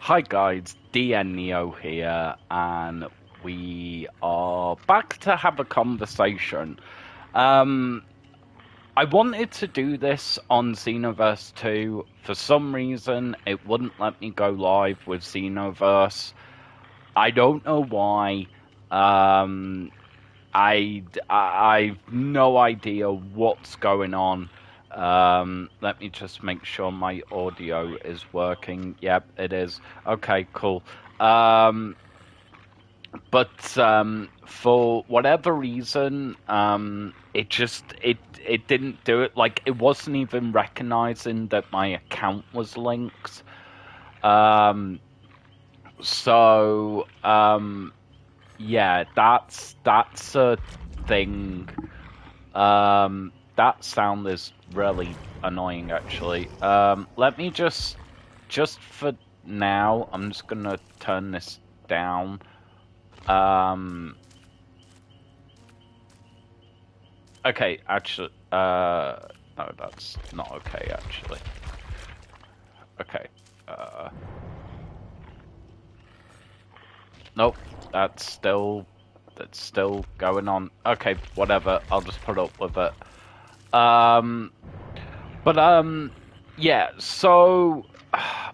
Hi guys, DN Neo here, and we are back to have a conversation. Um, I wanted to do this on Xenoverse 2. For some reason, it wouldn't let me go live with Xenoverse. I don't know why. I've no idea what's going on. Let me just make sure my audio is working. Yep, it is. Okay, cool. But for whatever reason, it didn't do it. Like, it wasn't even recognizing that my account was linked. So yeah, that's a thing. That sound is really annoying, actually. Let me just for now, I'm just gonna turn this down. Okay, actually, no, that's not okay, actually. Okay, nope, that's still going on. Okay, whatever, I'll just put up with it. But yeah, so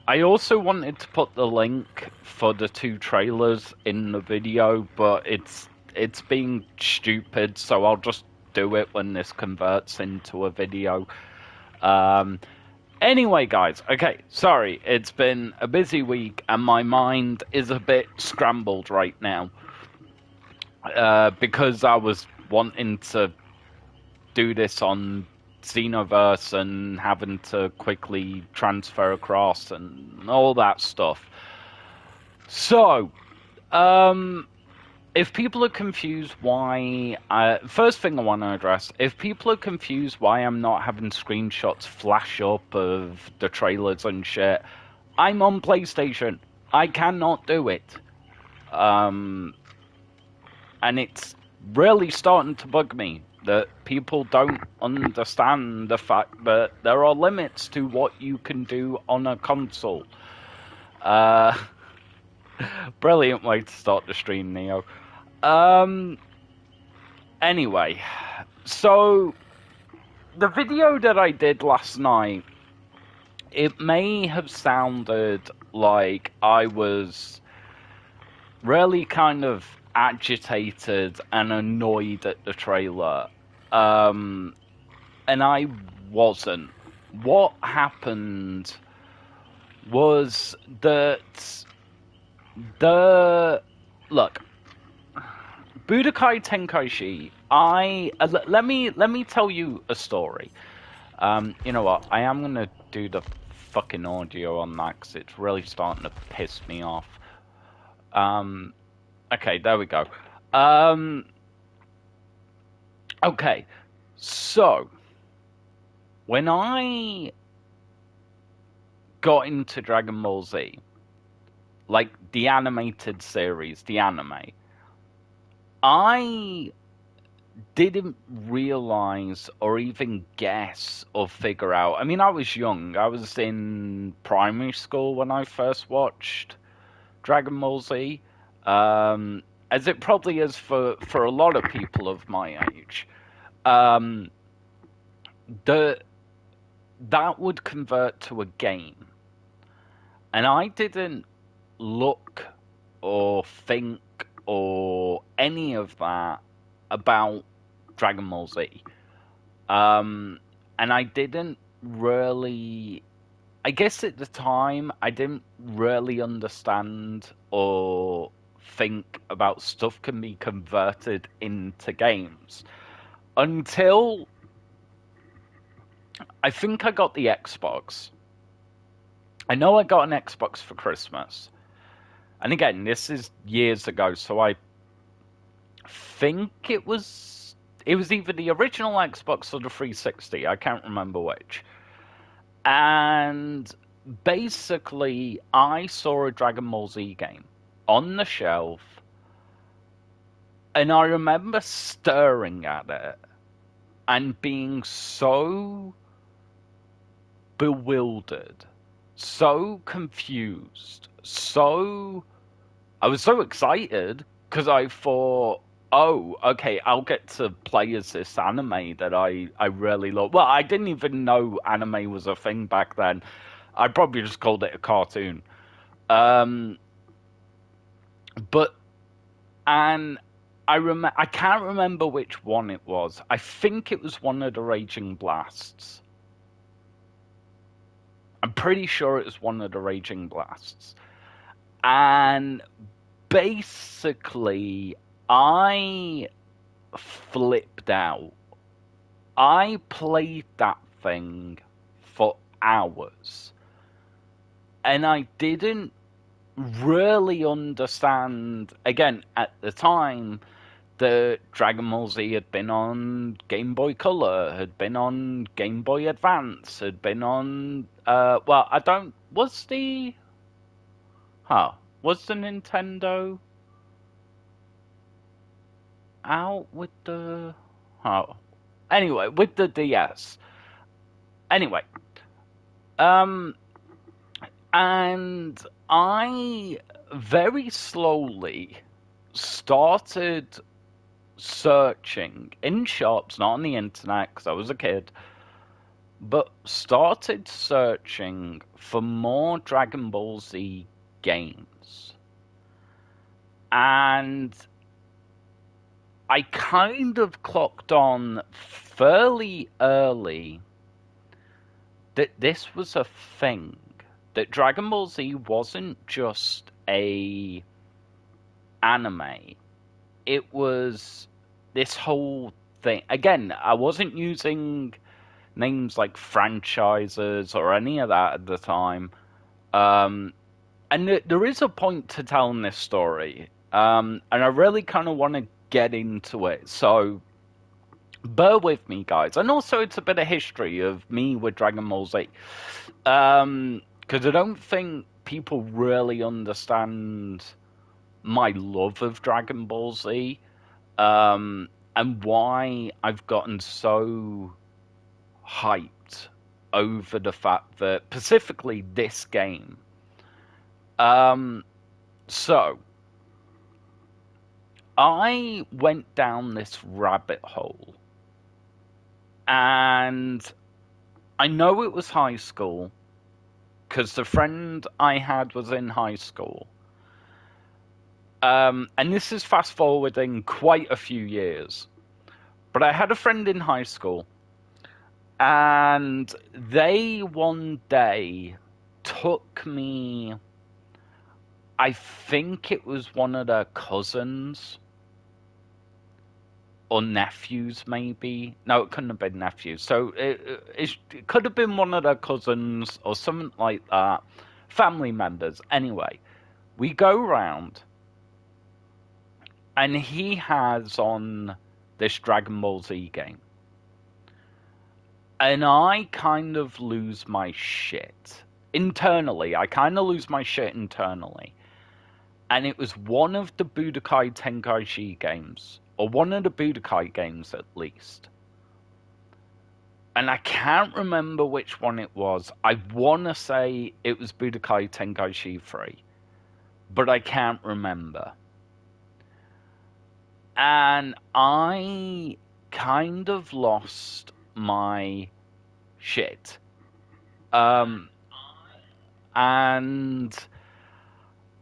I also wanted to put the link for the two trailers in the video, but it's being stupid, so I'll just do it when this converts into a video. Anyway, guys, okay, sorry, it's been a busy week and my mind is a bit scrambled right now. Because I was wanting to do this on Xenoverse and having to quickly transfer across and all that stuff. So, if people are confused why... first thing I want to address, if people are confused why I'm not having screenshots flash up of the trailers and shit, I'm on PlayStation. I cannot do it. And it's really starting to bug me that people don't understand the fact that there are limits to what you can do on a console. Brilliant way to start the stream, Neo. Anyway, so the video that I did last night, it may have sounded like I was really kind of agitated and annoyed at the trailer. And I wasn't. What happened was that look, Budokai Tenkaichi, let me tell you a story. You know what? I am gonna do the fucking audio on that because it's really starting to piss me off. Okay, there we go. Okay, so when I got into Dragon Ball Z, like the animated series, the anime, I didn't realize or even guess or figure out. I mean, I was young. I was in primary school when I first watched Dragon Ball Z. As it probably is for a lot of people of my age. That would convert to a game. And I didn't look or think or any of that about Dragon Ball Z. And I didn't really... I guess at the time, I didn't really understand or think about stuff can be converted into games. Until I think I got the Xbox. I know I got an Xbox for Christmas. And again, this is years ago, so I think it was either the original Xbox or the 360. I can't remember which. And basically, I saw a Dragon Ball Z game on the shelf, and I remember staring at it and being so bewildered so confused, I was so excited because I thought, oh, okay, I'll get to play as this anime that I really love. Well, I didn't even know anime was a thing back then. I probably just called it a cartoon. Um, but and I can't remember which one it was. I think it was one of the Raging Blasts. I'm pretty sure it was one of the Raging Blasts. And basically, I flipped out. I played that thing for hours, and I didn't really understand. Again, at the time, the Dragon Ball Z had been on Game Boy Color, had been on Game Boy Advance, had been on. Well, I don't. Was the. Huh. Was the Nintendo out with the. Oh. Anyway, with the DS. Anyway. Um. And I very slowly started searching in shops, not on the internet because I was a kid, but started searching for more Dragon Ball Z games. And I kind of clocked on fairly early that this was a thing. That Dragon Ball Z wasn't just a anime. It was this whole thing. Again, I wasn't using names like franchises or any of that at the time. And there is a point to telling this story. And I really kind of want to get into it. So bear with me, guys. And also, it's a bit of history of me with Dragon Ball Z. Because I don't think people really understand my love of Dragon Ball Z, and why I've gotten so hyped over the fact that specifically this game. So I went down this rabbit hole, and I know it was high school because the friend I had was in high school. And this is fast forwarding quite a few years. But I had a friend in high school, and they one day took me. I think it was one of their cousins or nephews, maybe. No, it couldn't have been nephews. So it could have been one of their cousins or something like that. Family members. Anyway, we go round, and he has on this Dragon Ball Z game. And I kind of lose my shit. Internally, I kind of lose my shit internally. And it was one of the Budokai Tenkaichi games. Or one of the Budokai games, at least. And I can't remember which one it was. I want to say it was Budokai Tenkaichi 3. But I can't remember. And I kind of lost my shit. And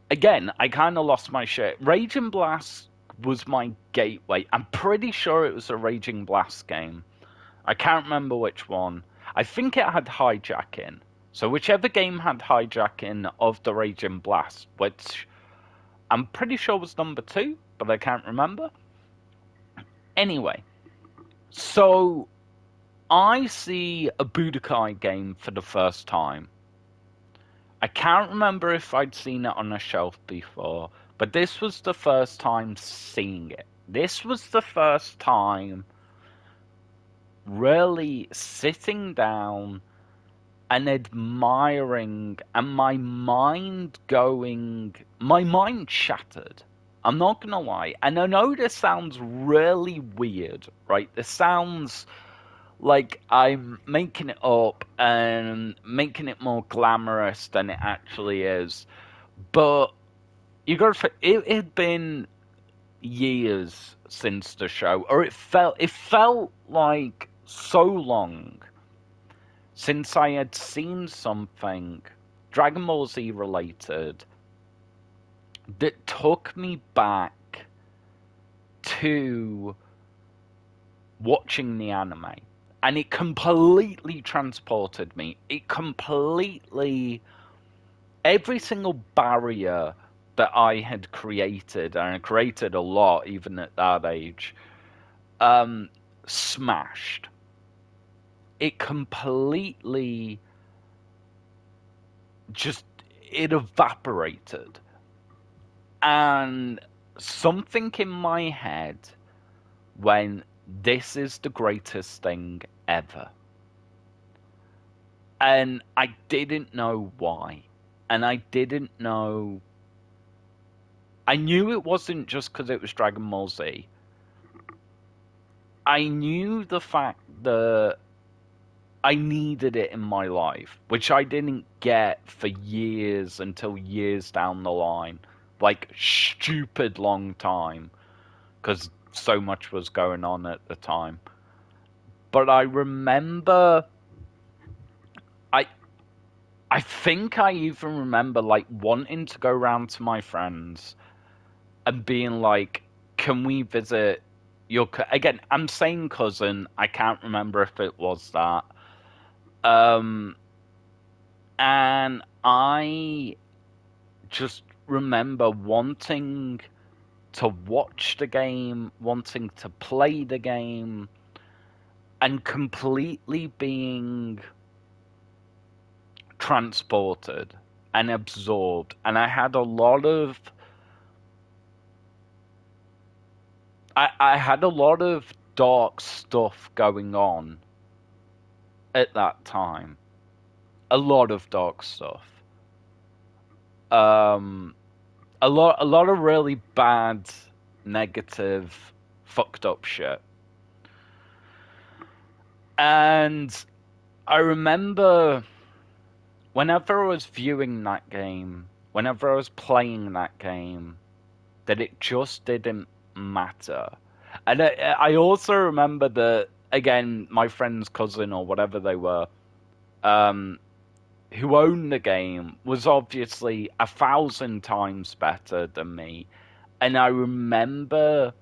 again, I kind of lost my shit. Raging Blast was my gateway. I'm pretty sure it was a Raging Blast game. I can't remember which one. I think it had hijacking. So whichever game had hijacking of the Raging Blast, which I'm pretty sure was number 2, but I can't remember. Anyway, so I see a Budokai game for the first time. I can't remember if I'd seen it on a shelf before, but this was the first time seeing it. This was the first time really sitting down and admiring, and my mind shattered. I'm not gonna lie. And I know this sounds really weird, right? This sounds Like, I'm making it up and making it more glamorous than it actually is. But you got to, it had been years since the show, or it felt like so long since I had seen something Dragon Ball Z related that took me back to watching the anime. And it completely transported me. It completely, every single barrier that I had created, and I created a lot even at that age, smashed. It completely just, it evaporated. And something in my head when this is the greatest thing ever. And I didn't know why. And I didn't know. I knew it wasn't just because it was Dragon Ball Z. I knew the fact that I needed it in my life, which I didn't get for years until years down the line. Like, stupid long time. Because so much was going on at the time. But I remember. I I think I even remember like wanting to go round to my friends and being like, "Can we visit your again?" I'm saying cousin. I can't remember if it was that. Um, and I just remember wanting to watch the game, wanting to play the game, and completely being transported and absorbed. And I had a lot of I had a lot of dark stuff going on at that time. A lot of dark stuff. Um, a lot of really bad, negative, fucked up shit. And I remember whenever I was viewing that game, whenever I was playing that game, that it just didn't matter. And I also remember that, again, my friend's cousin or whatever they were, um, who owned the game, was obviously 1,000 times better than me. And I remember,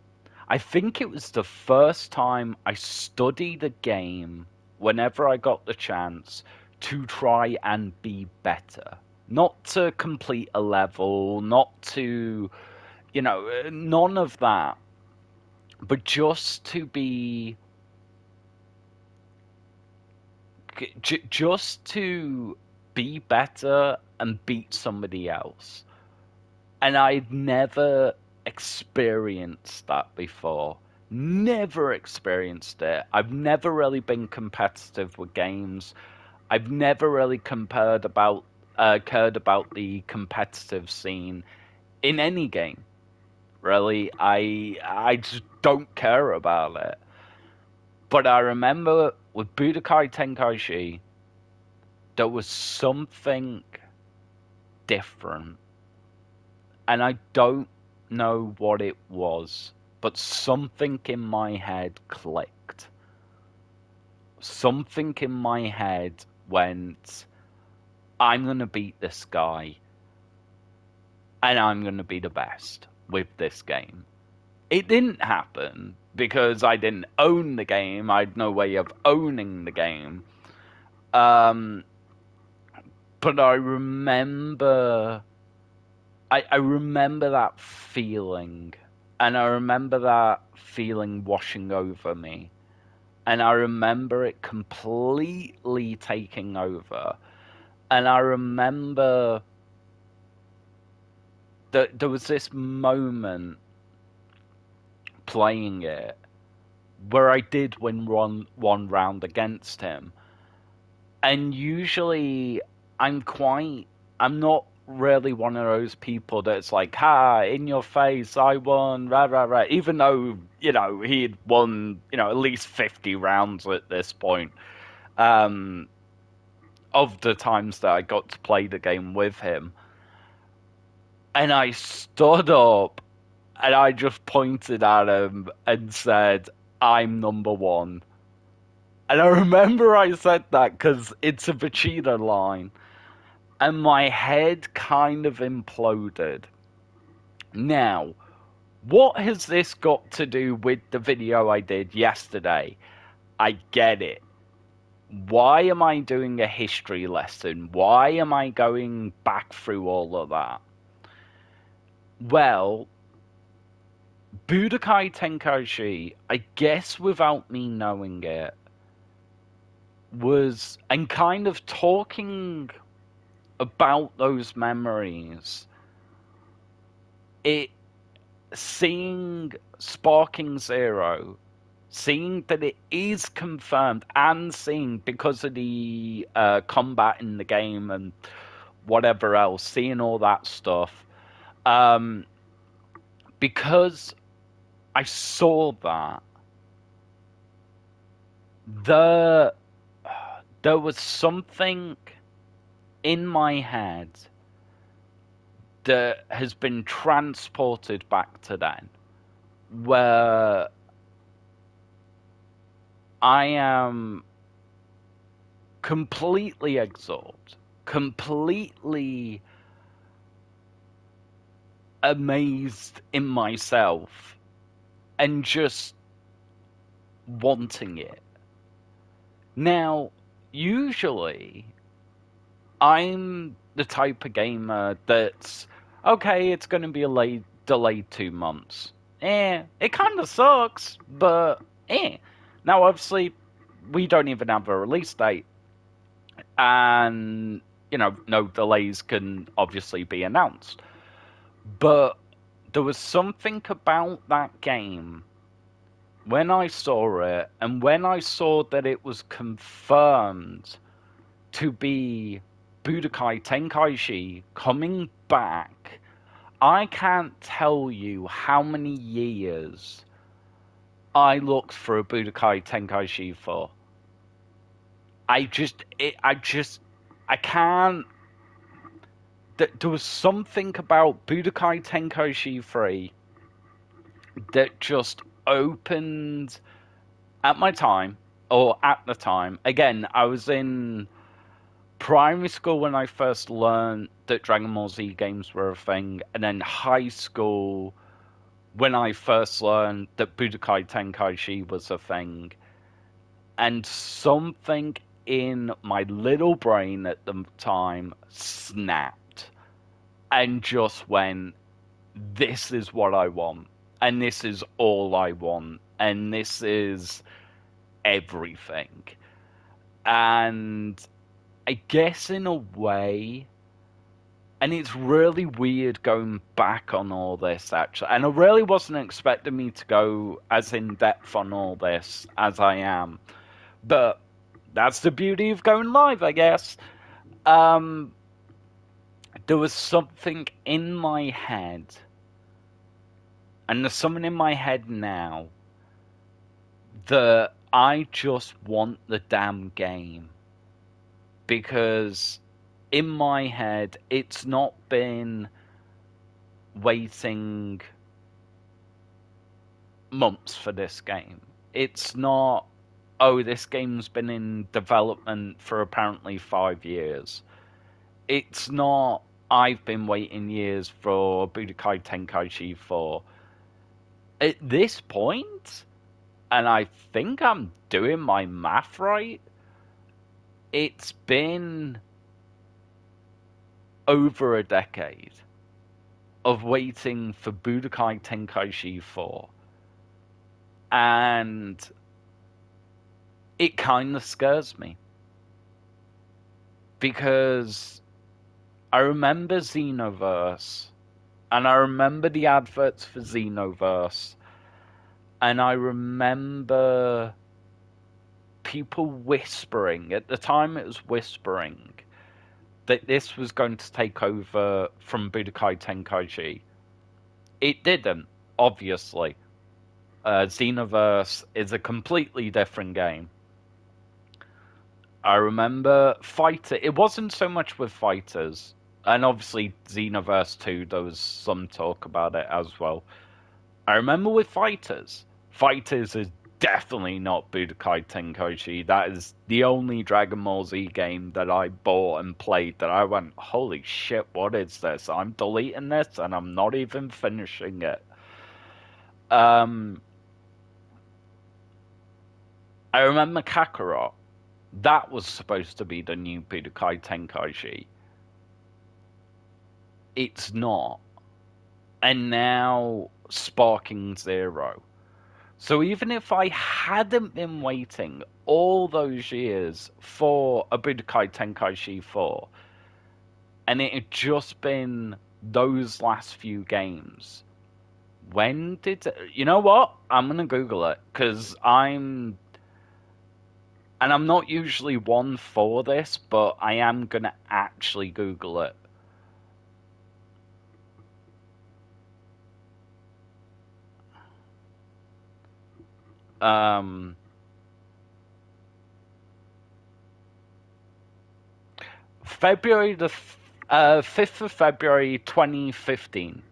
I think it was the first time I studied a game whenever I got the chance to try and be better. Not to complete a level, not to, none of that, but just to be, just to be better and beat somebody else. And I'd never experienced that before. Never experienced it. I've never really been competitive with games. I've never really cared about the competitive scene in any game. Really, I just don't care about it. But I remember with Budokai Tenkaichi, there was something different, and I don't know what it was, but something in my head clicked. Something in my head went, I'm going to beat this guy, and I'm going to be the best with this game. It didn't happen because I didn't own the game. I had no way of owning the game. But I remember, I remember that feeling, and I remember that feeling washing over me, and I remember it completely taking over, and I remember that there was this moment playing it where I did win one round against him. And usually I'm not really one of those people that's like, ha, in your face, I won, rah, rah, rah. Even though, he'd won, at least 50 rounds at this point. Um, of the times that I got to play the game with him. And I stood up and I just pointed at him and said, I'm number one. And I remember I said that because it's a Vegeta line. And my head kind of imploded. Now, what has this got to do with the video I did yesterday? I get it. Why am I doing a history lesson? Why am I going back through all of that? Well, Budokai Tenkaichi, I guess without me knowing it, was, and kind of talking about those memories, seeing Sparking Zero, seeing that it is confirmed, and seeing, because of the combat in the game and whatever else, seeing all that stuff, because I saw that, there was something in my head that has been transported back to then, where I am completely absorbed, completely amazed in myself, and just wanting it. Now, usually, I'm the type of gamer that's, okay, it's going to be delayed 2 months. It kind of sucks, but Now, obviously, we don't even have a release date. And, no delays can obviously be announced. But there was something about that game when I saw it, and when I saw that it was confirmed to be Budokai Tenkaichi coming back, I can't tell you how many years I looked for a Budokai Tenkaichi for. I can't. There was something about Budokai Tenkaichi 3 that just opened at my time, or at the time. Again, I was in primary school when I first learned that Dragon Ball Z games were a thing, and then high school when I first learned that Budokai Tenkaichi was a thing. And something in my little brain at the time snapped and just went, this is what I want, and this is all I want, and this is everything. And I guess in a way, and it's really weird going back on all this, actually, and I really wasn't expecting me to go as in depth on all this as I am, but that's the beauty of going live, I guess. There was something in my head, and there's something in my head now, that I just want the damn game. Because in my head, it's not been waiting months for this game. It's not, oh, this game's been in development for apparently 5 years. It's not, I've been waiting years for Budokai Tenkaichi 4. At this point, and I think I'm doing my math right, it's been over a decade of waiting for Budokai Tenkaichi 4. And it kind of scares me. Because I remember Xenoverse, and I remember the adverts for Xenoverse, and I remember people whispering, at the time it was whispering, that this was going to take over from Budokai Tenkaichi. It didn't, obviously. Xenoverse is a completely different game. I remember Fighter. It wasn't so much with Fighters, and obviously Xenoverse 2, there was some talk about it as well. I remember with Fighters. Fighters is definitely not Budokai Tenkaichi. That is the only Dragon Ball Z game that I bought and played that I went, holy shit, what is this? I'm deleting this and I'm not even finishing it. I remember Kakarot. That was supposed to be the new Budokai Tenkaichi. It's not. And now Sparking Zero. So even if I hadn't been waiting all those years for a Budokai Tenkaichi 4, and it had just been those last few games, when did... You know what? I'm going to Google it, because I'm... And I'm not usually one for this, but I am going to actually Google it. February the 5th of February 2015.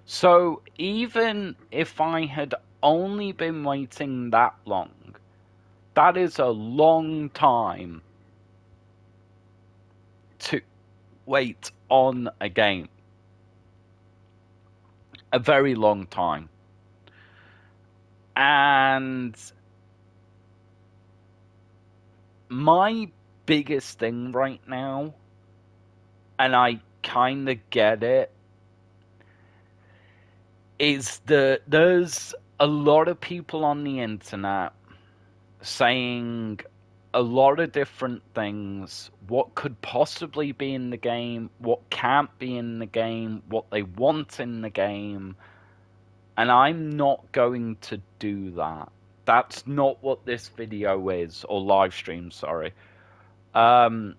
So even if I had only been waiting that long, that is a long time to wait on a game. A very long time. And my biggest thing right now, and I kind of get it, is that there's a lot of people on the internet saying a lot of different things. What could possibly be in the game, what can't be in the game, what they want in the game. And I'm not going to do that. That's not what this video is, or live stream, sorry. What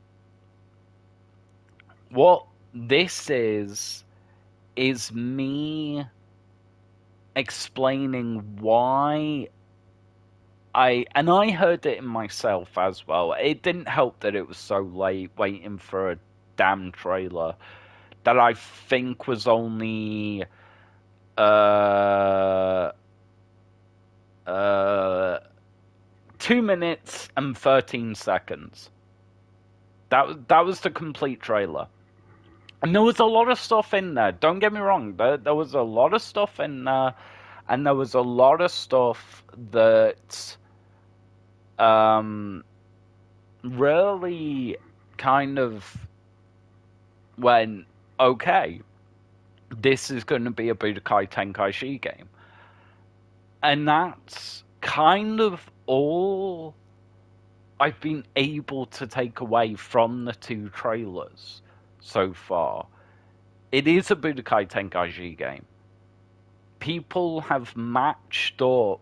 this is me explaining why I heard it in myself as well. It didn't help that it was so late waiting for a damn trailer that I think was only 2 minutes and 13 seconds. That was the complete trailer. And there was a lot of stuff in there. Don't get me wrong. There was a lot of stuff in there. And there was a lot of stuff that really kind of went, okay, this is going to be a Budokai Tenkaichi game. And that's kind of all I've been able to take away from the two trailers so far. It is a Budokai Tenkaichi game. People have matched up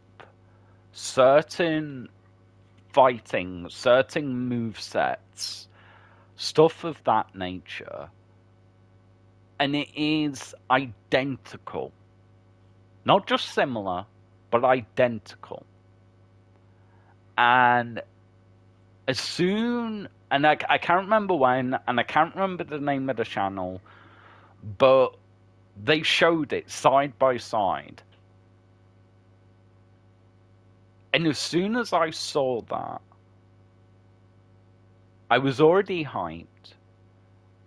certain fighting, certain movesets, stuff of that nature, and it is identical. Not just similar, but identical. And as soon, and I can't remember when, and I can't remember the name of the channel, but they showed it side by side. And as soon as I saw that, I was already hyped.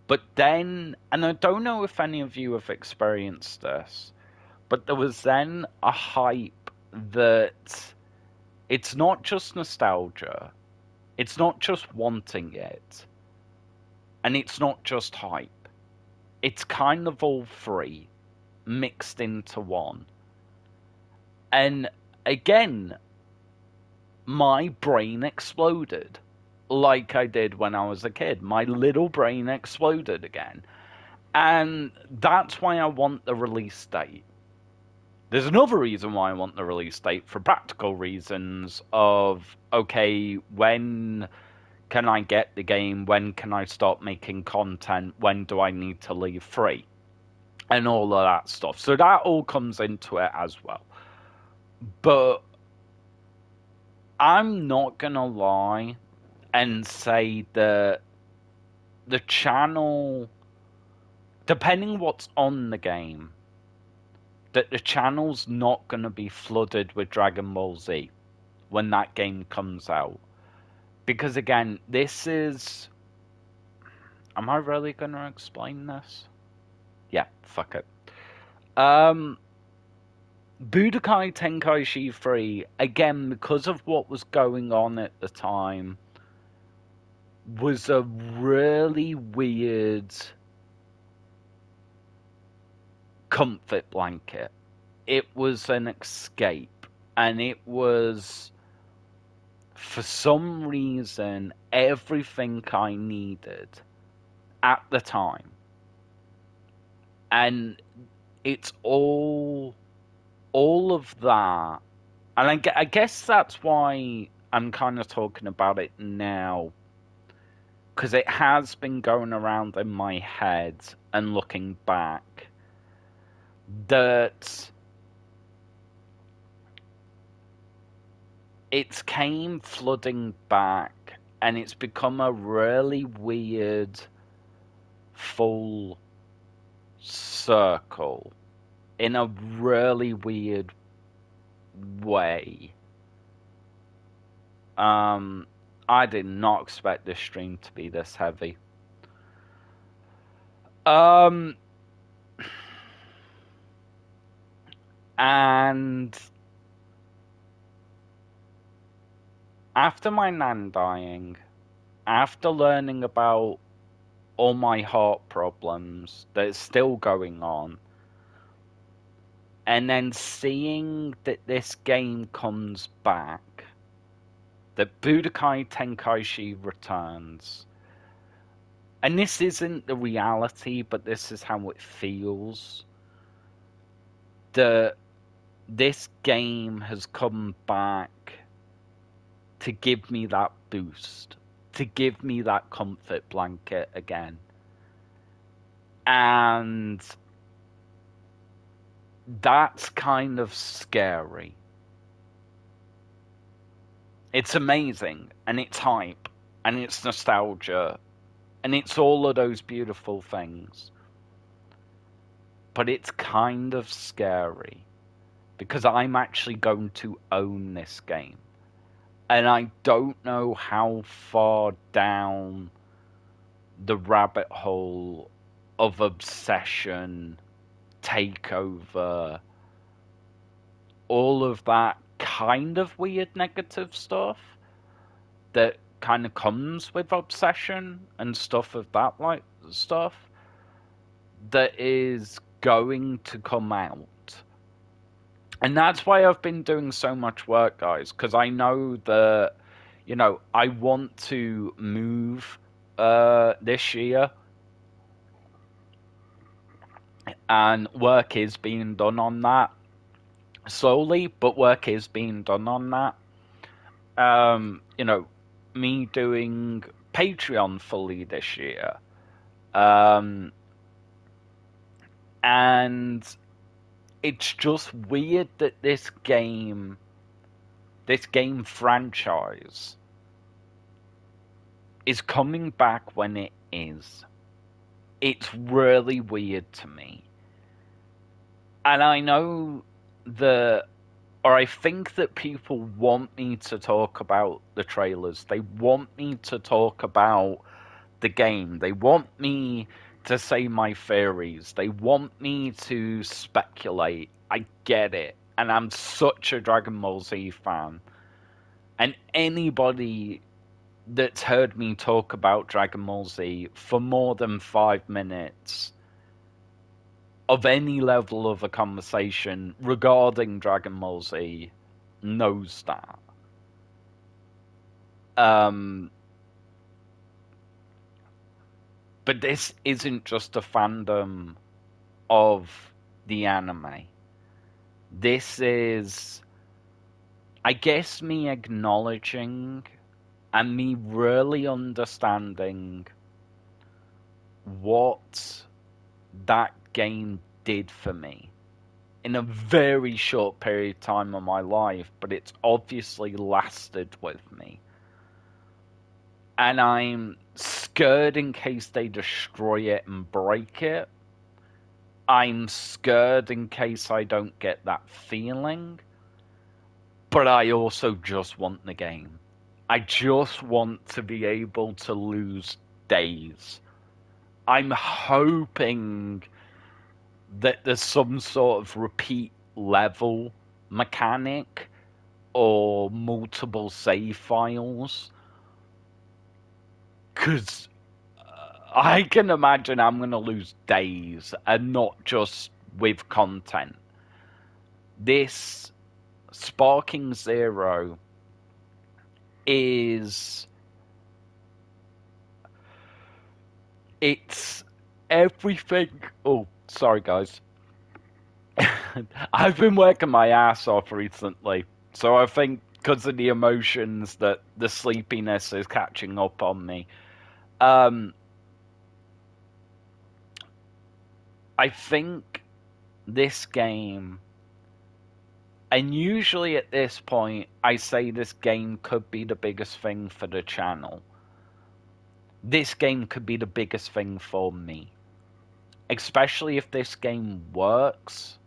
But then, and I don't know if any of you have experienced this, but there was then a hype that it's not just nostalgia, it's not just wanting it, and it's not just hype. It's kind of all three mixed into one. And again, my brain exploded like I did when I was a kid. My little brain exploded again. And that's why I want the release date. There's another reason why I want the release date, for practical reasons of, okay, when can I get the game? When can I start making content? When do I need to leave free? And all of that stuff. So that all comes into it as well. But I'm not gonna lie and say that the channel, depending what's on the game, that the channel's not gonna be flooded with Dragon Ball Z when that game comes out. Because again, this is... Am I really gonna explain this? Yeah, fuck it. Budokai Tenkaichi 3, again, because of what was going on at the time, was a really weird comfort blanket. It was an escape, and it was, for some reason, everything I needed at the time. And it's all of that. And I guess that's why I'm kind of talking about it now, because it has been going around in my head and looking back that it's came flooding back, and it's become a really weird full circle in a really weird way. I did not expect this stream to be this heavy. And after my nan dying, after learning about all my heart problems that's still going on, and then seeing that this game comes back, that Budokai Tenkaichi returns, and this isn't the reality, but this is how it feels, that this game has come back to give me that boost, to give me that comfort blanket again. And that's kind of scary. It's amazing, and it's hype, and it's nostalgia, and it's all of those beautiful things. But it's kind of scary, because I'm actually going to own this game. And I don't know how far down the rabbit hole of obsession, takeover, all of that kind of weird negative stuff that kind of comes with obsession and stuff of that like stuff that is going to come out. And that's why I've been doing so much work, guys, because I know that, you know, I want to move this year, and work is being done on that slowly, but work is being done on that. You know, me doing Patreon fully this year, and it's just weird that this game franchise is coming back when it is. It's really weird to me. And I know that, or I think that people want me to talk about the trailers. They want me to talk about the game. They want me to say my theories. They want me to speculate. I get it. And I'm such a Dragon Ball Z fan. And anybody that's heard me talk about Dragon Ball Z for more than 5 minutes of any level of a conversation regarding Dragon Ball Z knows that. But this isn't just a fandom of the anime. This is, I guess, me acknowledging and me really understanding what that game did for me in a very short period of time of my life, but it's obviously lasted with me. And I'm scared in case they destroy it and break it. I'm scared in case I don't get that feeling. But I also just want the game. I just want to be able to lose days. I'm hoping that there's some sort of repeat level mechanic or multiple save files. Because I can imagine I'm going to lose days, and not just with content. This Sparking Zero is... it's everything... Oh, sorry guys. I've been working my ass off recently, so I think because of the emotions that the sleepiness is catching up on me. I think this game, and usually at this point I say this game could be the biggest thing for the channel. This game could be the biggest thing for me. Especially if this game works.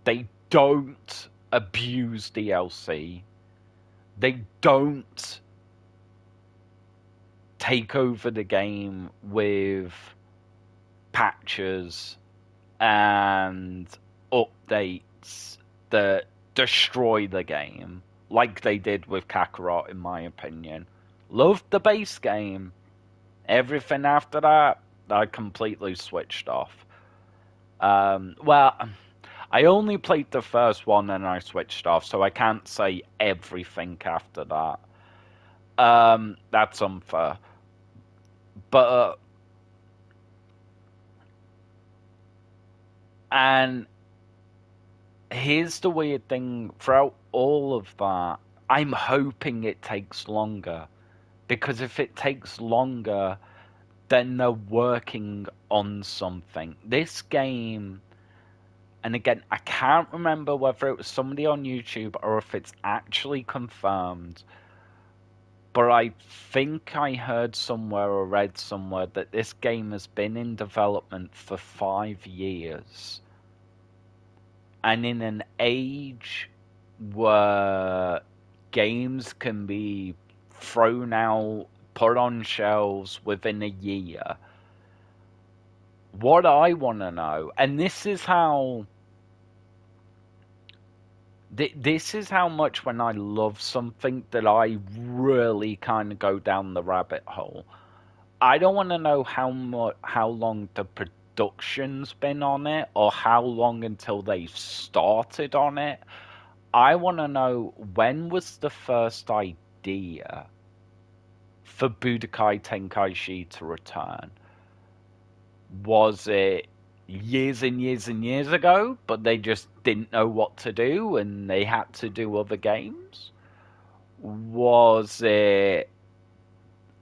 They don't abuse DLC. They don't take over the game with patches and updates that destroy the game, like they did with Kakarot, in my opinion. Loved the base game. Everything after that, I completely switched off. Well, I only played the first one and I switched off, so I can't say everything after that. That's unfair. But and here's the weird thing, throughout all of that, I'm hoping it takes longer. Because if it takes longer, then they're working on something. This game, and again, I can't remember whether it was somebody on YouTube or if it's actually confirmed, but I think I heard somewhere or read somewhere that this game has been in development for 5 years. And in an age where games can be thrown out, put on shelves within a year, what I want to know, and this is how much when I love something that I really kind of go down the rabbit hole. I don't want to know how long the production's been on it, or how long until they've started on it. I want to know, when was the first idea for Budokai Tenkaichi to return? Was it years and years and years ago, but they just didn't know what to do and they had to do other games? Was it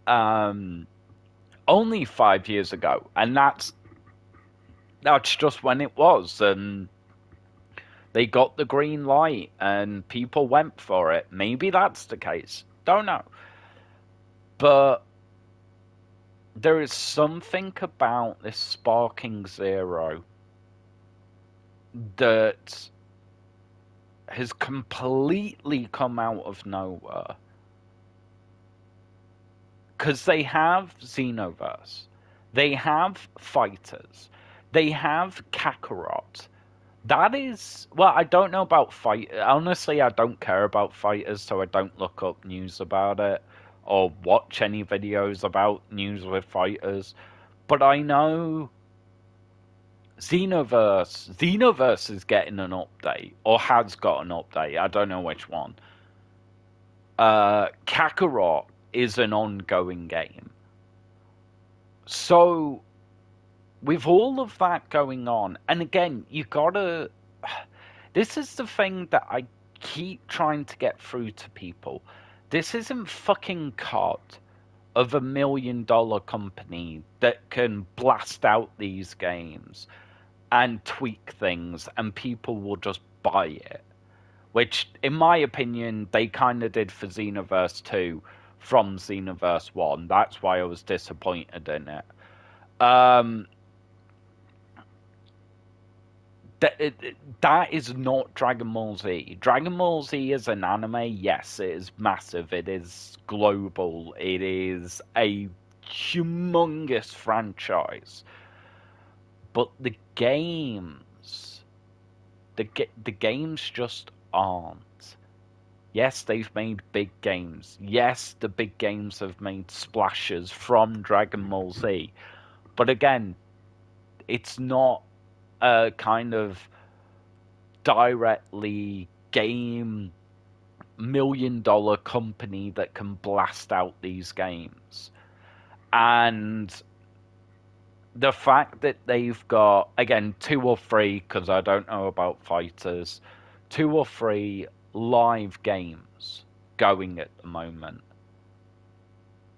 only 5 years ago, and that's just when it was, and they got the green light and people went for it? Maybe that's the case. Don't know. But there is something about this Sparking Zero that has completely come out of nowhere. Because they have Xenoverse, they have Fighters, they have Kakarot. That is... well, I don't know about honestly, I don't care about Fighters, so I don't look up news about it or watch any videos about news with Fighters. But I know Xenoverse is getting an update, or has got an update. I don't know which one. Kakarot is an ongoing game. So, with all of that going on, and again, you gotta... this is the thing that I keep trying to get through to people. This isn't fucking COD of $1 million company that can blast out these games and tweak things and people will just buy it. Which, in my opinion, they kind of did for Xenoverse 2 from Xenoverse 1. That's why I was disappointed in it. That is not Dragon Ball Z. Dragon Ball Z is an anime. Yes, it is massive. It is global. It is a humongous franchise. But the games, the games just aren't. Yes, they've made big games. Yes, the big games have made splashes from Dragon Ball Z. But again, it's not a kind of directly game $1 million company that can blast out these games. And the fact that they've got, again, 2 or 3, because I don't know about fighters, 2 or 3 live games going at the moment.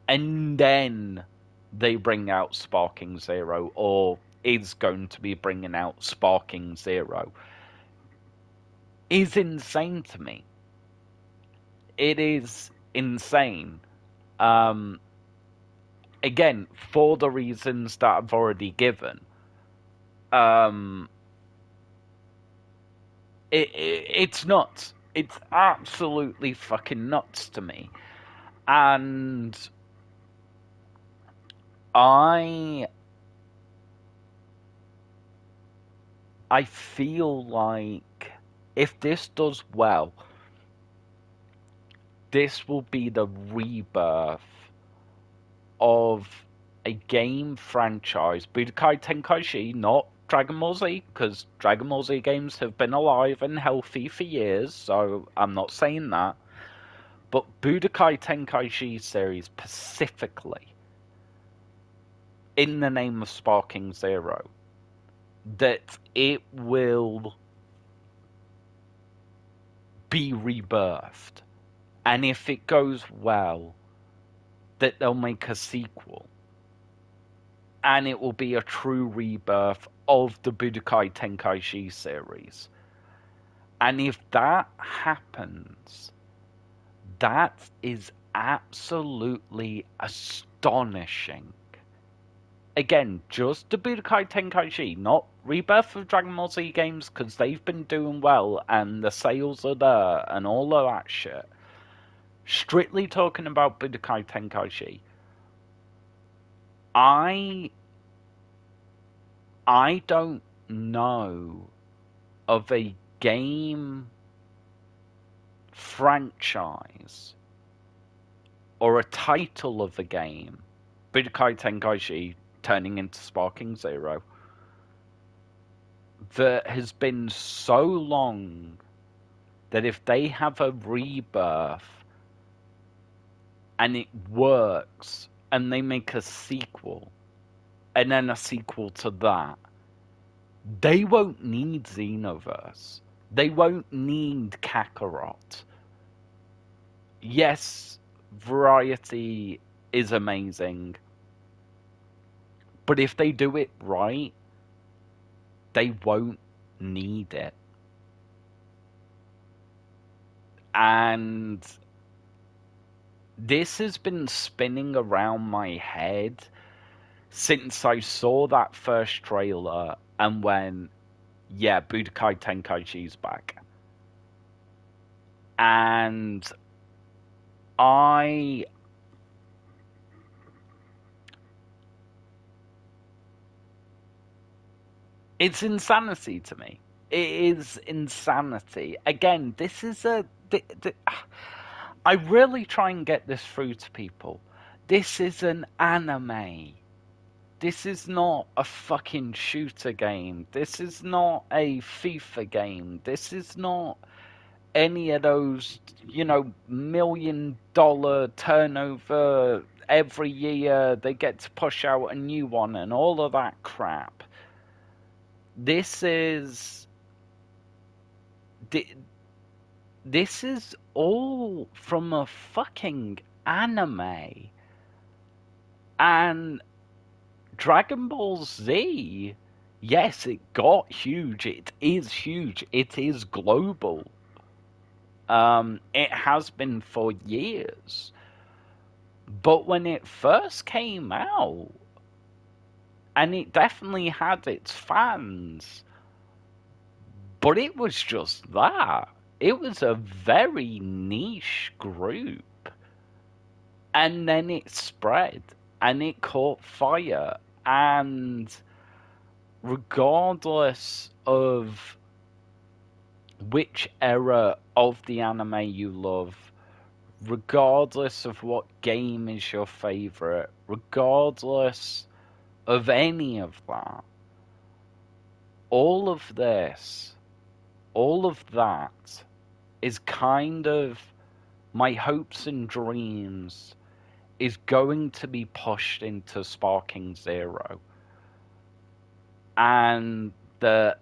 And then they bring out Sparking Zero, or is going to be bringing out Sparking Zero, is insane to me. It is insane. Again, for the reasons that I've already given. It's nuts. It's absolutely fucking nuts to me. And I feel like if this does well, this will be the rebirth of a game franchise. Budokai Tenkaichi, not Dragon Ball Z, because Dragon Ball Z games have been alive and healthy for years, so I'm not saying that. But Budokai Tenkaichi series specifically, in the name of Sparking Zero, that it will be rebirthed. And if it goes well, that they'll make a sequel. And it will be a true rebirth of the Budokai Tenkaichi series. And if that happens, that is absolutely astonishing. Again, just the Budokai Tenkaichi, not rebirth of Dragon Ball Z games, because they've been doing well and the sales are there and all of that shit. Strictly talking about Budokai Tenkaichi, I don't know of a game franchise or a title of a game, Budokai Tenkaichi turning into Sparking Zero, that has been so long that if they have a rebirth and it works and they make a sequel and then a sequel to that, they won't need Xenoverse. They won't need Kakarot. Yes, variety is amazing, but if they do it right, they won't need it. And this has been spinning around my head since I saw that first trailer and went, yeah, Budokai Tenkaichi's back. And it's insanity to me. It is insanity. Again, this is I really try and get this through to people. This is an anime. This is not a fucking shooter game. This is not a FIFA game. This is not any of those, $1 million turnover every year. They get to push out a new one and all of that crap. This is all from a fucking anime. And Dragon Ball Z, yes, it got huge. It is huge. It is global. It has been for years. But when it first came out, and it definitely had its fans, but it was just that. It was a very niche group. And then it spread and it caught fire. And regardless of which era of the anime you love, regardless of what game is your favorite, regardless of any of that, all of this, all of that is kind of my hopes and dreams is going to be pushed into Sparking Zero. And that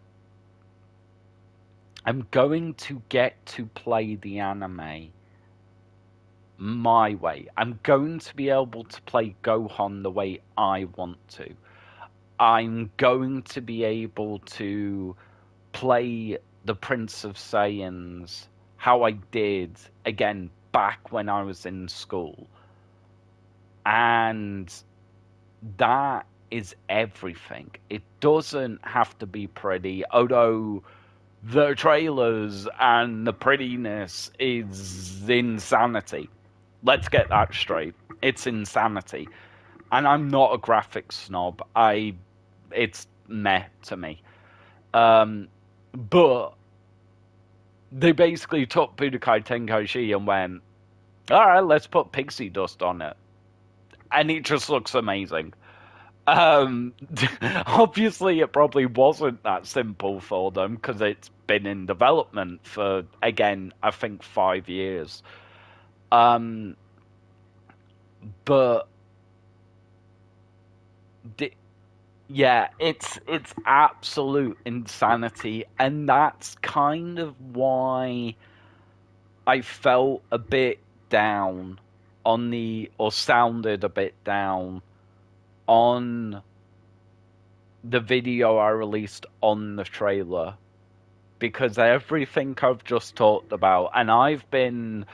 I'm going to get to play the anime my way. I'm going to be able to play Gohan the way I want to. I'm going to be able to play the Prince of Saiyans how I did, again, back when I was in school. And that is everything. It doesn't have to be pretty, although the trailers and the prettiness is insanity. Let's get that straight. It's insanity. And I'm not a graphics snob. It's meh to me. But they basically took Budokai Tenkaichi and went, alright, let's put pixie dust on it. And it just looks amazing. Obviously, it probably wasn't that simple for them because it's been in development for, again, I think 5 years. But yeah, it's absolute insanity, and that's kind of why I felt a bit down or sounded a bit down on the video I released on the trailer, because everything I've just talked about, and I've been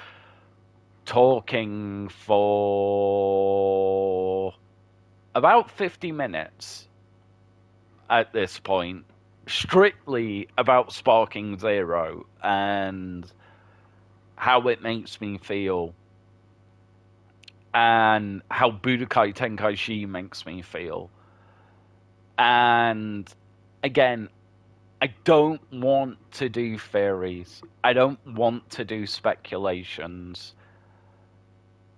talking for about 50 minutes at this point, strictly about Sparking Zero and how it makes me feel, and how Budokai Tenkaichi makes me feel. And again, I don't want to do theories. I don't want to do speculations.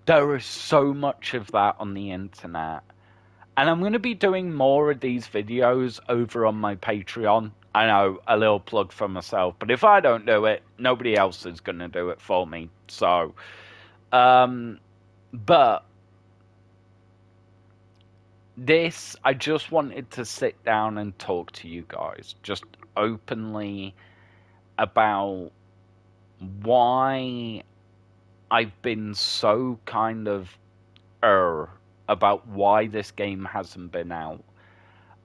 There is so much of that on the internet. And I'm going to be doing more of these videos over on my Patreon. I know, a little plug for myself. But if I don't do it, nobody else is going to do it for me. So, but this, I just wanted to sit down and talk to you guys just openly about why I've been so kind of about why this game hasn't been out.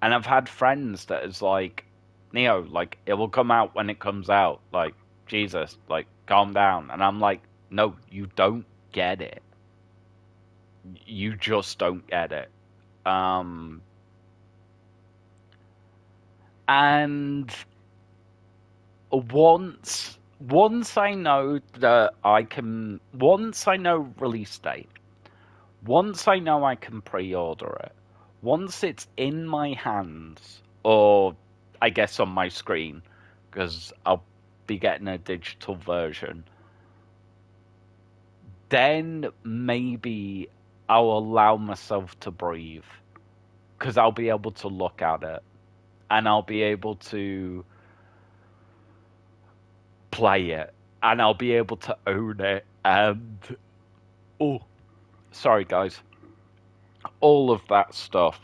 And I've had friends that is like, Neo, like, it will come out when it comes out. Like, Jesus, like, calm down. And I'm like, no, you don't get it. You just don't get it. And once I know that once I know release date, once I know I can pre-order it, once it's in my hands, or I guess on my screen, because I'll be getting a digital version, then maybe I'll allow myself to breathe, because I'll be able to look at it, and I'll be able to play it, and I'll be able to own it, and oh, sorry guys, all of that stuff.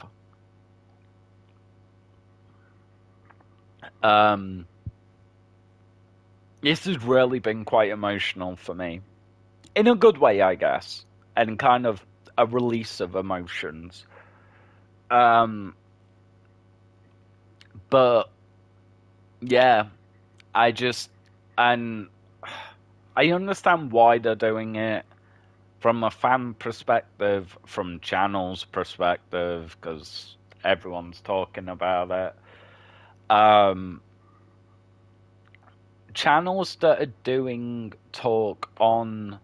This has really been quite emotional for me. In a good way, I guess. And kind of a release of emotions. Um, but yeah, I just, and I understand why they're doing it from a fan perspective, from channels perspective, because everyone's talking about it. Um, Channels that are doing talk on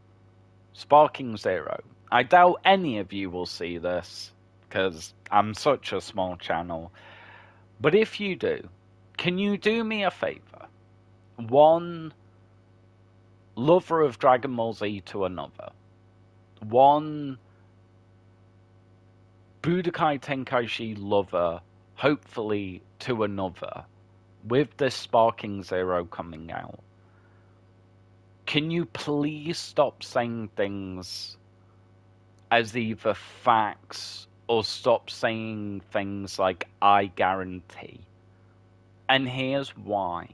Sparking Zero. I doubt any of you will see this because I'm such a small channel. But if you do, can you do me a favor? One lover of Dragon Ball Z to another. One Budokai Tenkaichi lover, hopefully, to another. With this Sparking Zero coming out, can you please stop saying things as either facts or stop saying things like I guarantee? And here's why.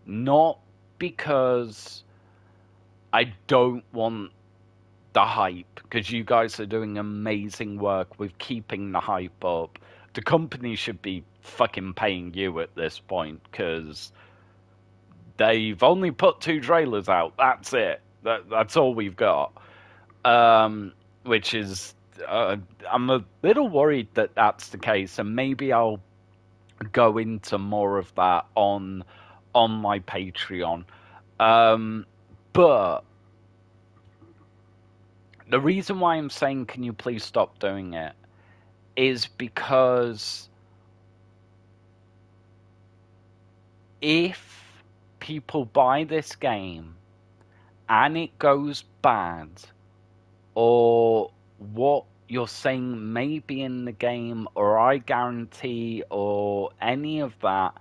Not because I don't want the hype, because you guys are doing amazing work with keeping the hype up. The company should be fucking paying you at this point, because they've only put 2 trailers out. That's it. That's all we've got. Which is, I'm a little worried that that's the case, and maybe I'll go into more of that on my Patreon. But the reason why I'm saying, can you please stop doing it, is because if people buy this game and it goes bad, or what you're saying may be in the game, or I guarantee, or any of that,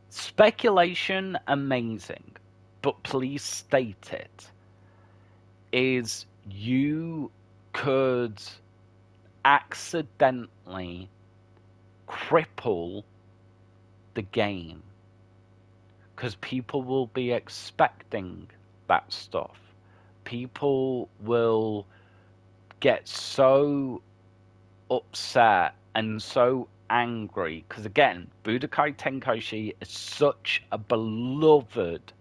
speculation, amazing, but please state it, is you could accidentally cripple the game, because people will be expecting that stuff. People will get so upset and so angry, because again, Budokai Tenkaichi is such a beloved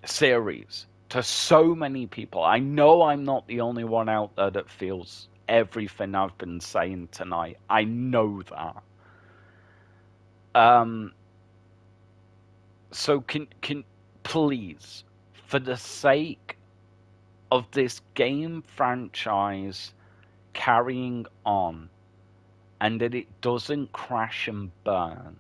series to so many people. I know I'm not the only one out there that feels everything I've been saying tonight. I know that. So can please, for the sake of this game franchise carrying on, and that it doesn't crash and burn,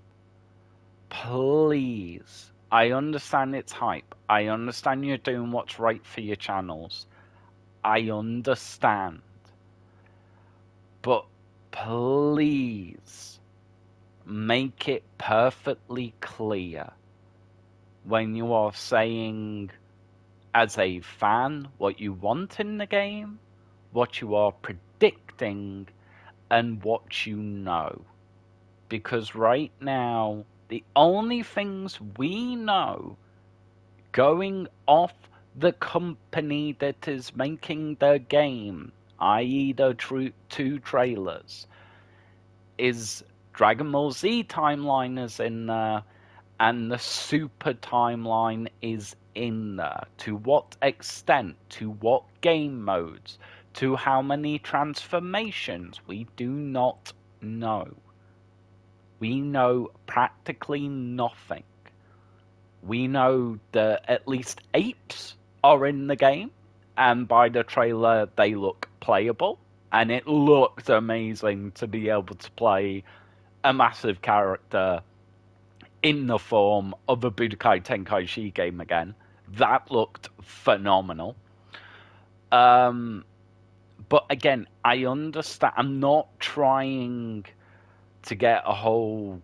please, I understand it's hype. I understand you're doing what's right for your channels. I understand. But please make it perfectly clear when you are saying, as a fan, what you want in the game, what you are predicting, and what you know. Because right now, the only things we know, going off the company that is making the game, i.e. the 2 trailers, is Dragon Ball Z timeline is in there, and the Super timeline is in there. To what extent? To what game modes? To how many transformations? We do not know. We know practically nothing. We know that at least apes are in the game, and by the trailer they look playable, and it looked amazing to be able to play a massive character in the form of a Budokai Tenkaichi game again. That looked phenomenal. But again, I understand. I'm not trying to get a whole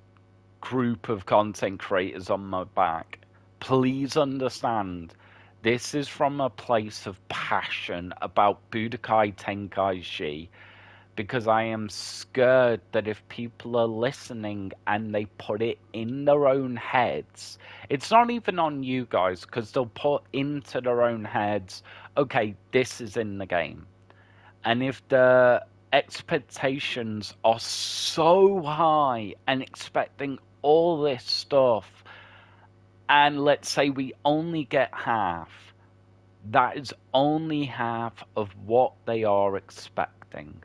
group of content creators on my back. Please understand, this is from a place of passion about Budokai Tenkaichi, because I am scared that if people are listening and they put it in their own heads, it's not even on you guys, because they'll put into their own heads, okay, this is in the game. And if the expectations are so high and expecting all this stuff, and let's say we only get half, that is only half of what they are expecting.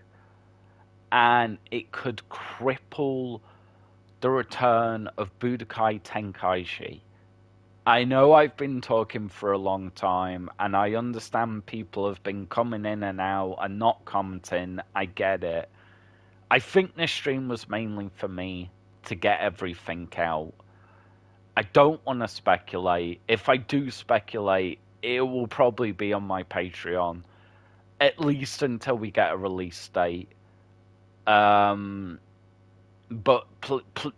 And it could cripple the return of Budokai Tenkaichi. I know I've been talking for a long time, and I understand people have been coming in and out and not commenting. I get it. I think this stream was mainly for me to get everything out. I don't want to speculate. If I do speculate, it will probably be on my Patreon, at least until we get a release date. But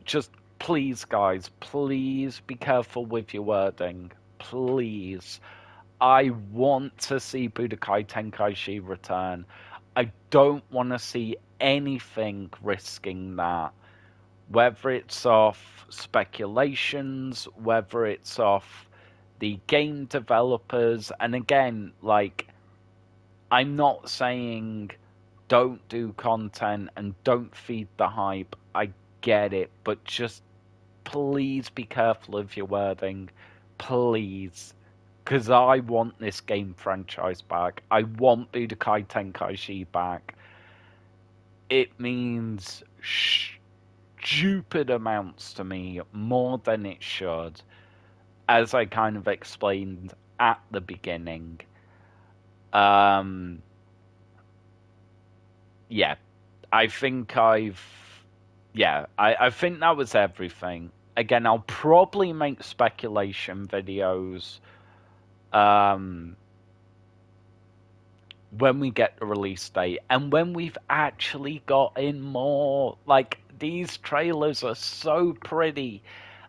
just please, guys, please be careful with your wording. Please. I want to see Budokai Tenkaichi return. I don't want to see anything risking that. Whether it's off speculations, whether it's off the game developers, and again, like, I'm not saying don't do content and don't feed the hype. I get it, but just please be careful of your wording. Please. Because I want this game franchise back. I want Budokai Tenkaichi back. It means stupid amounts to me, more than it should, as I kind of explained at the beginning. Yeah, I think I think that was everything. Again, I'll probably make speculation videos when we get the release date and when we've actually got in more. Like, these trailers are so pretty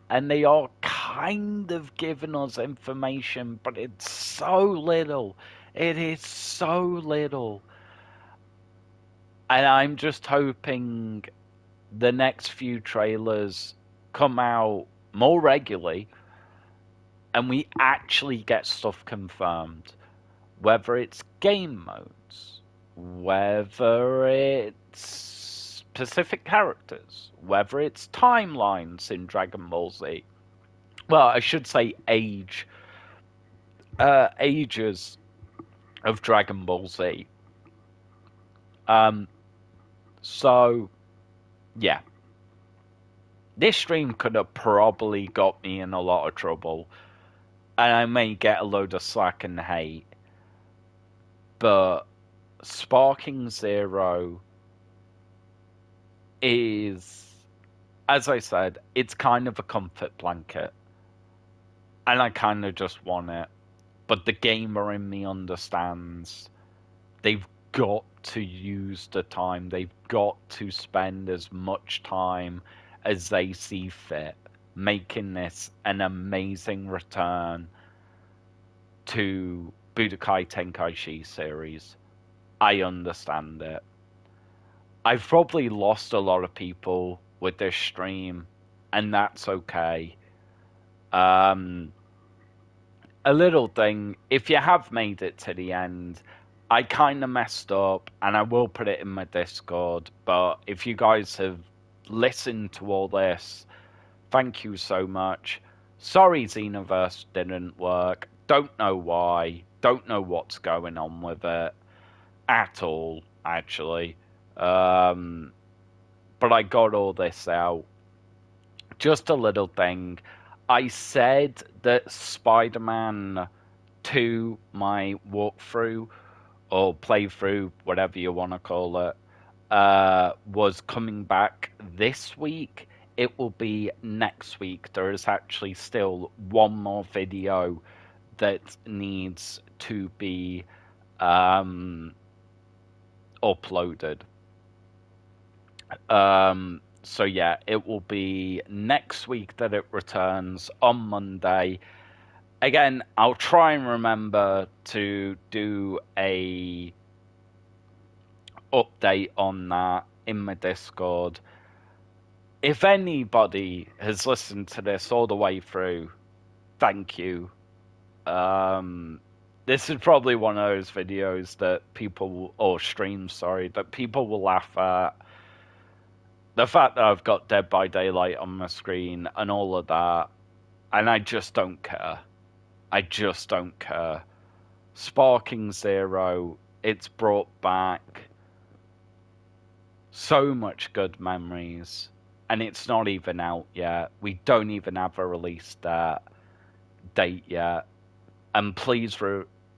and they are kind of giving us information, but it's so little. It is so little. And I'm just hoping the next few trailers come out more regularly and we actually get stuff confirmed. Whether it's game modes, whether it's specific characters, whether it's timelines in Dragon Ball Z. Well, I should say ages of Dragon Ball Z. So, yeah. This stream could have probably got me in a lot of trouble, and I may get a load of slack and hate, but Sparking Zero is, as I said, it's kind of a comfort blanket, and I kind of just want it, but the gamer in me understands they've got to use the time, they've got to spend as much time as they see fit, making this an amazing return to Budokai Tenkaichi series. I understand it. I've probably lost a lot of people with this stream, and that's okay. A little thing, if you have made it to the end, I kind of messed up, and I will put it in my Discord, but if you guys have listened to all this, thank you so much. Sorry Xenoverse didn't work. Don't know why. Don't know what's going on with it at all, actually. But I got all this out. Just a little thing. I said that Spider-Man 2, my walkthrough, or playthrough, whatever you want to call it, was coming back this week. It will be next week. There is actually still one more video that needs to be uploaded. So yeah, it will be next week that it returns on Monday. Again, I'll try and remember to do a update on that in my Discord. If anybody has listened to this all the way through, thank you. This is probably one of those videos that people, or streams, sorry, that people will laugh at. The fact that I've got Dead by Daylight on my screen and all of that, and I just don't care. I just don't care. Sparking Zero, it's brought back so much good memories, and it's not even out yet. We don't even have a release date yet. And please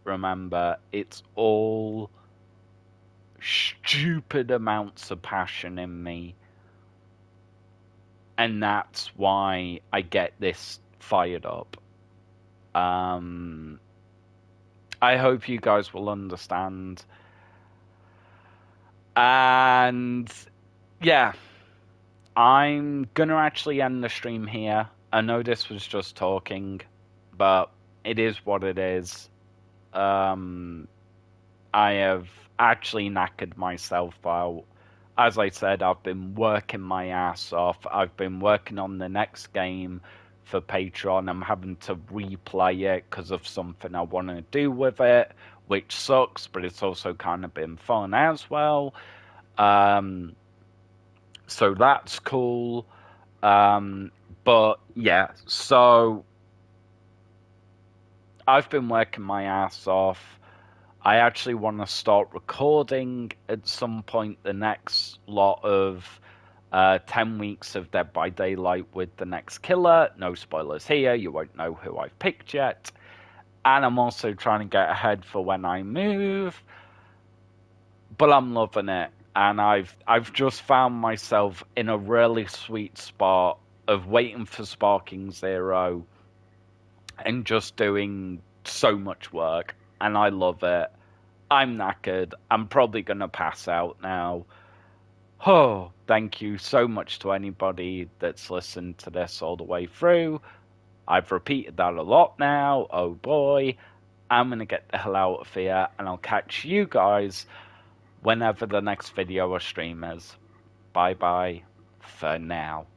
remember, it's all stupid amounts of passion in me. And that's why I get this fired up. I hope you guys will understand. And yeah, I'm gonna actually end the stream here. I know this was just talking, but it is what it is. I have actually knackered myself out. As I said, I've been working my ass off. I've been working on the next game for Patreon. I'm having to replay it because of something I want to do with it, which sucks, but it's also kind of been fun as well. So that's cool. But yeah, so I've been working my ass off. I actually want to start recording at some point the next lot of 10 weeks of Dead by Daylight with the next killer. No spoilers here, you won't know who I've picked yet. And I'm also trying to get ahead for when I move. But I'm loving it. And I've just found myself in a really sweet spot of waiting for Sparking Zero and just doing so much work. And I love it. I'm knackered. I'm probably going to pass out now. Oh, thank you so much to anybody that's listened to this all the way through. I've repeated that a lot now. Oh boy. I'm going to get the hell out of here, and I'll catch you guys whenever the next video or stream is. Bye bye for now.